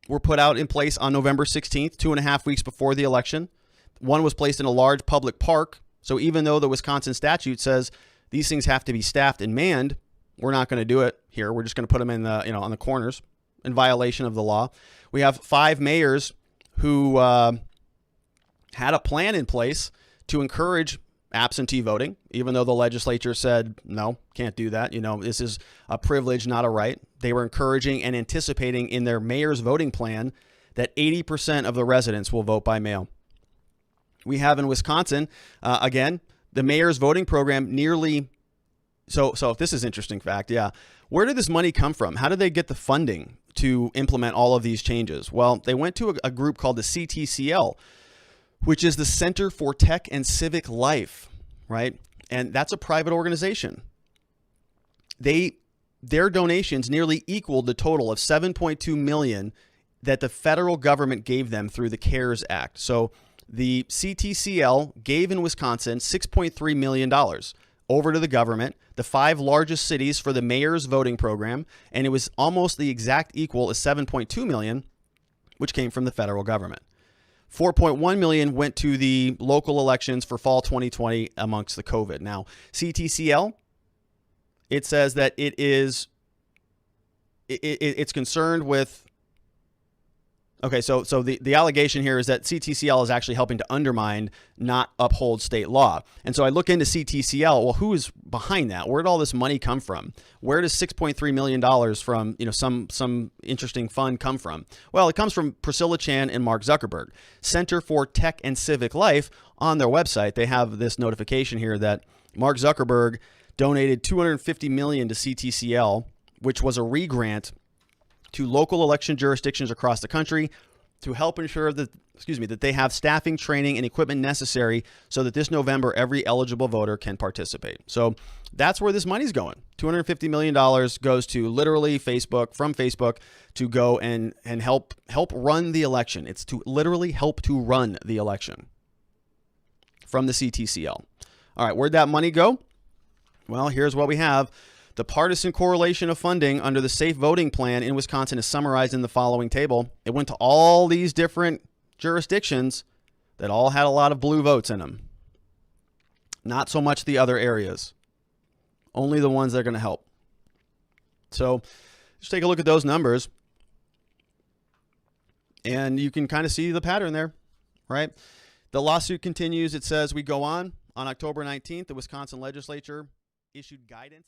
were put out in place on November 16th, 2.5 weeks before the election. One was placed in a large public park. So even though the Wisconsin statute says these things have to be staffed and manned, we're not going to do it here. We're just going to put them in the, on the corners in violation of the law. We have 5 mayors who had a plan in place to encourage absentee voting, even though the legislature said, no, can't do that. This is a privilege, not a right. They were encouraging and anticipating in their mayor's voting plan that 80% of the residents will vote by mail. We have in Wisconsin, again, the mayor's voting program nearly. So this is an interesting fact. Yeah. Where did this money come from? How did they get the funding to implement all of these changes? Well, they went to a group called the CTCL, which is the Center for Tech and Civic Life, right? And that's a private organization. Their donations nearly equaled the total of $7.2 million that the federal government gave them through the CARES Act. So the CTCL gave in Wisconsin $6.3 million over to the government, the 5 largest cities for the mayor's voting program, and it was almost the exact equal as $7.2 million, which came from the federal government. $4.1 million went to the local elections for fall 2020 amongst the COVID. Now, CTCL, it says that it's concerned with. Okay, so the allegation here is that CTCL is actually helping to undermine, not uphold state law. And so I look into CTCL. Well, who is behind that? Where did all this money come from? Where does $6.3 million from some interesting fund come from? Well, it comes from Priscilla Chan and Mark Zuckerberg. Center for Tech and Civic Life, on their website, they have this notification here that Mark Zuckerberg donated $250 million to CTCL, which was a re-grant to local election jurisdictions across the country to help ensure that they have staffing, training, and equipment necessary so that this November every eligible voter can participate. So that's where this money's going. $250 million goes to literally Facebook to go and help run the election. It's to literally help to run the election from the CTCL. All right, where'd that money go? Well, here's what we have. The partisan correlation of funding under the Safe Voting Plan in Wisconsin is summarized in the following table. It went to all these different jurisdictions that all had a lot of blue votes in them. Not so much the other areas. Only the ones that are going to help. So just take a look at those numbers. And you can kind of see the pattern there, right? The lawsuit continues. It says we go on. On October 19th, the Wisconsin legislature issued guidance.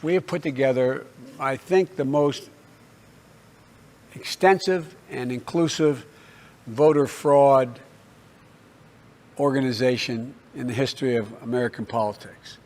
We have put together, I think, the most extensive and inclusive voter fraud organization in the history of American politics.